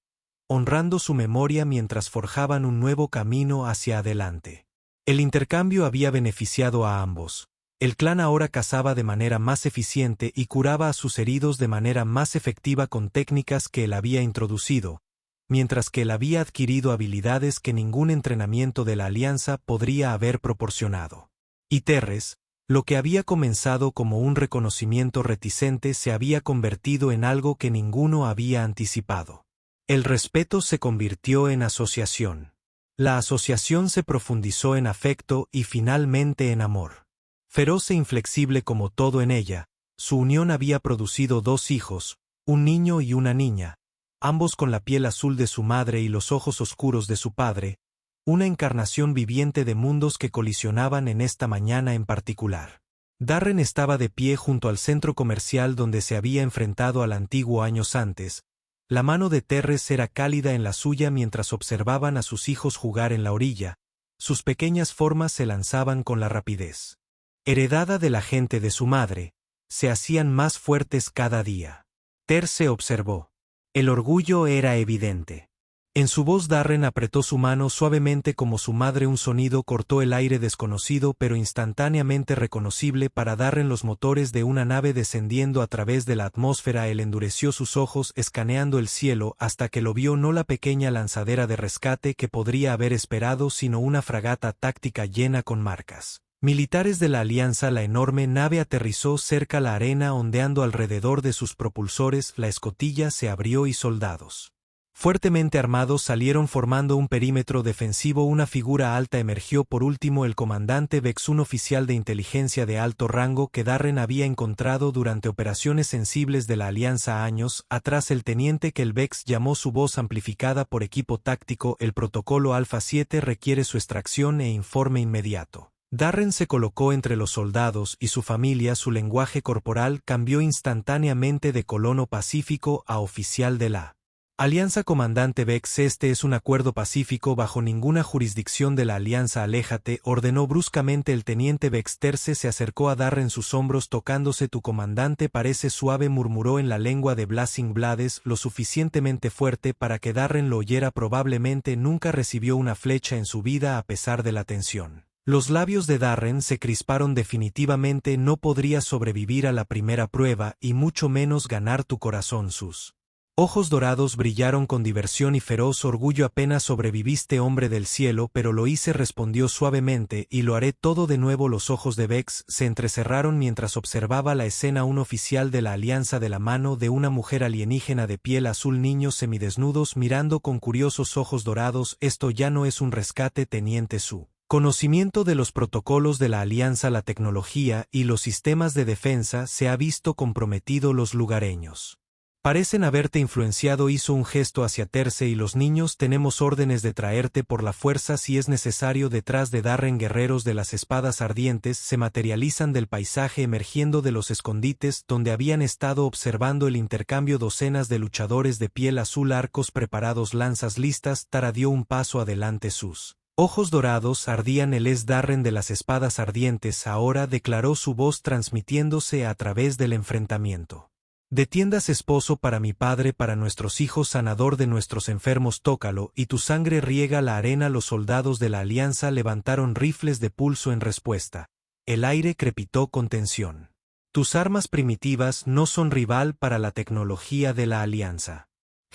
honrando su memoria mientras forjaban un nuevo camino hacia adelante. El intercambio había beneficiado a ambos. El clan ahora cazaba de manera más eficiente y curaba a sus heridos de manera más efectiva con técnicas que él había introducido, mientras que él había adquirido habilidades que ningún entrenamiento de la Alianza podría haber proporcionado. Y Terres, lo que había comenzado como un reconocimiento reticente, se había convertido en algo que ninguno había anticipado. El respeto se convirtió en asociación. La asociación se profundizó en afecto y finalmente en amor. Feroz e inflexible como todo en ella, su unión había producido 2 hijos, un niño y una niña, ambos con la piel azul de su madre y los ojos oscuros de su padre, una encarnación viviente de mundos que colisionaban en esta mañana en particular. Darren estaba de pie junto al centro comercial donde se había enfrentado al antiguo años antes. La mano de Terres era cálida en la suya mientras observaban a sus hijos jugar en la orilla. Sus pequeñas formas se lanzaban con la rapidez heredada de la gente de su madre, se hacían más fuertes cada día. Ter se observó. El orgullo era evidente. En su voz Darren apretó su mano suavemente como su madre. Un sonido cortó el aire, desconocido pero instantáneamente reconocible para Darren, los motores de una nave descendiendo a través de la atmósfera. Él endureció sus ojos escaneando el cielo hasta que lo vio, no la pequeña lanzadera de rescate que podría haber esperado, sino una fragata táctica llena con marcas militares de la Alianza. La enorme nave aterrizó cerca la arena, ondeando alrededor de sus propulsores. La escotilla se abrió y soldados fuertemente armados salieron formando un perímetro defensivo. Una figura alta emergió. Por último, el comandante Vex, un oficial de inteligencia de alto rango que Darren había encontrado durante operaciones sensibles de la Alianza años atrás. El teniente que el Vex llamó, su voz amplificada por equipo táctico: el protocolo Alfa 7 requiere su extracción e informe inmediato. Darren se colocó entre los soldados y su familia. Su lenguaje corporal cambió instantáneamente de colono pacífico a oficial de la Alianza. Comandante Vex, este es un acuerdo pacífico, bajo ninguna jurisdicción de la Alianza. Aléjate, ordenó bruscamente el teniente Vex. Terce se acercó a Darren, sus hombros tocándose. Tu comandante parece suave, murmuró en la lengua de Blazing Blades, lo suficientemente fuerte para que Darren lo oyera. Probablemente nunca recibió una flecha en su vida a pesar de la tensión. Los labios de Darren se crisparon. Definitivamente no podría sobrevivir a la primera prueba y mucho menos ganar tu corazón. Sus ojos dorados brillaron con diversión y feroz orgullo. Apenas sobreviviste, hombre del cielo, pero lo hice, respondió suavemente, y lo haré todo de nuevo. Los ojos de Vex se entrecerraron mientras observaba la escena. Un oficial de la Alianza de la mano de una mujer alienígena de piel azul, niños semidesnudos mirando con curiosos ojos dorados. Esto ya no es un rescate, teniente. Su conocimiento de los protocolos de la Alianza, la tecnología y los sistemas de defensa se ha visto comprometido. Los lugareños parecen haberte influenciado. Hizo un gesto hacia Terce y los niños. Tenemos órdenes de traerte por la fuerza si es necesario. Detrás de Darren, guerreros de las espadas ardientes se materializan del paisaje, emergiendo de los escondites donde habían estado observando el intercambio. Docenas de luchadores de piel azul, arcos preparados, lanzas listas. Tara dio un paso adelante, sus ojos dorados ardían. Él es Darren de las espadas ardientes ahora, declaró, su voz transmitiéndose a través del enfrentamiento. De tiendas, esposo para mi padre, para nuestros hijos, sanador de nuestros enfermos, tócalo, y tu sangre riega la arena. Los soldados de la Alianza levantaron rifles de pulso en respuesta. El aire crepitó con tensión. Tus armas primitivas no son rival para la tecnología de la Alianza.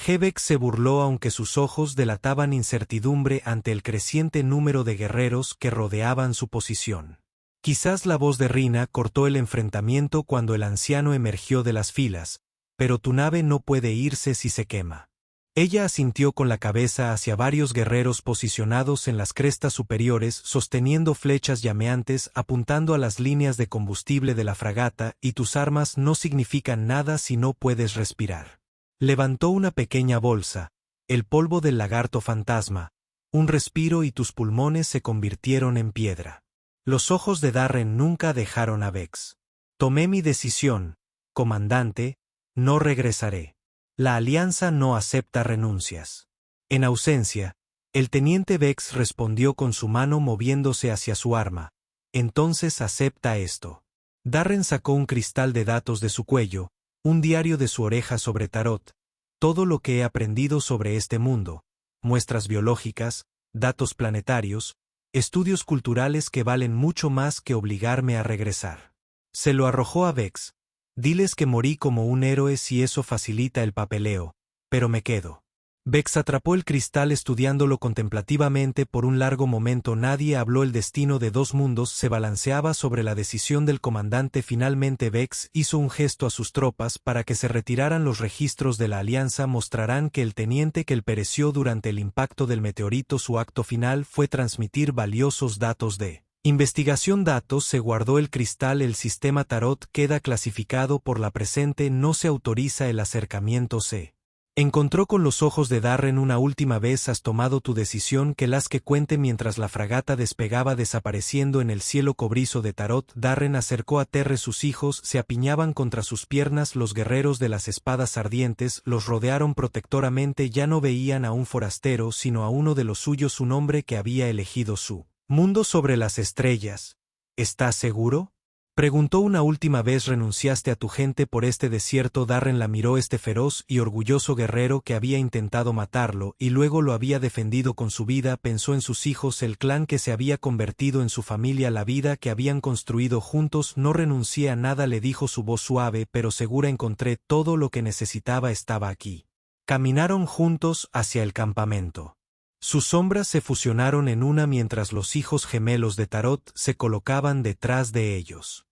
Hebex se burló, aunque sus ojos delataban incertidumbre ante el creciente número de guerreros que rodeaban su posición. Quizás la voz de Rina cortó el enfrentamiento cuando el anciano emergió de las filas, pero tu nave no puede irse si se quema. Ella asintió con la cabeza hacia varios guerreros posicionados en las crestas superiores sosteniendo flechas llameantes apuntando a las líneas de combustible de la fragata y tus armas no significan nada si no puedes respirar. Levantó una pequeña bolsa, el polvo del lagarto fantasma, un respiro y tus pulmones se convirtieron en piedra. Los ojos de Darren nunca dejaron a Vex. Tomé mi decisión, comandante, no regresaré. La alianza no acepta renuncias. En ausencia, el teniente Vex respondió con su mano moviéndose hacia su arma. Entonces acepta esto. Darren sacó un cristal de datos de su cuello, un diario de su oreja sobre Tarot, todo lo que he aprendido sobre este mundo, muestras biológicas, datos planetarios, estudios culturales que valen mucho más que obligarme a regresar. Se lo arrojó a Vex. Diles que morí como un héroe si eso facilita el papeleo, pero me quedo. Vex atrapó el cristal estudiándolo contemplativamente por un largo momento. Nadie habló. El destino de dos mundos se balanceaba sobre la decisión del comandante. Finalmente Vex hizo un gesto a sus tropas para que se retiraran. Los registros de la alianza mostrarán que el teniente que pereció durante el impacto del meteorito. Su acto final fue transmitir valiosos datos de investigación. Datos se guardó el cristal. El sistema Tarot queda clasificado por la presente. No se autoriza el acercamiento. Se encontró con los ojos de Darren una última vez. Has tomado tu decisión. Que las que cuente. Mientras la fragata despegaba desapareciendo en el cielo cobrizo de Tarot, Darren acercó a Terre. Sus hijos se apiñaban contra sus piernas. Los guerreros de las espadas ardientes los rodearon protectoramente. Ya no veían a un forastero sino a uno de los suyos, un hombre que había elegido su mundo sobre las estrellas. ¿Estás seguro? Preguntó una última vez. ¿Renunciaste a tu gente por este desierto? Darren la miró. Este feroz y orgulloso guerrero que había intentado matarlo y luego lo había defendido con su vida. Pensó en sus hijos, el clan que se había convertido en su familia, la vida que habían construido juntos. No renuncié a nada, le dijo, su voz suave pero segura. Encontré todo lo que necesitaba, estaba aquí. Caminaron juntos hacia el campamento. Sus sombras se fusionaron en una mientras los hijos gemelos de Tarot se colocaban detrás de ellos.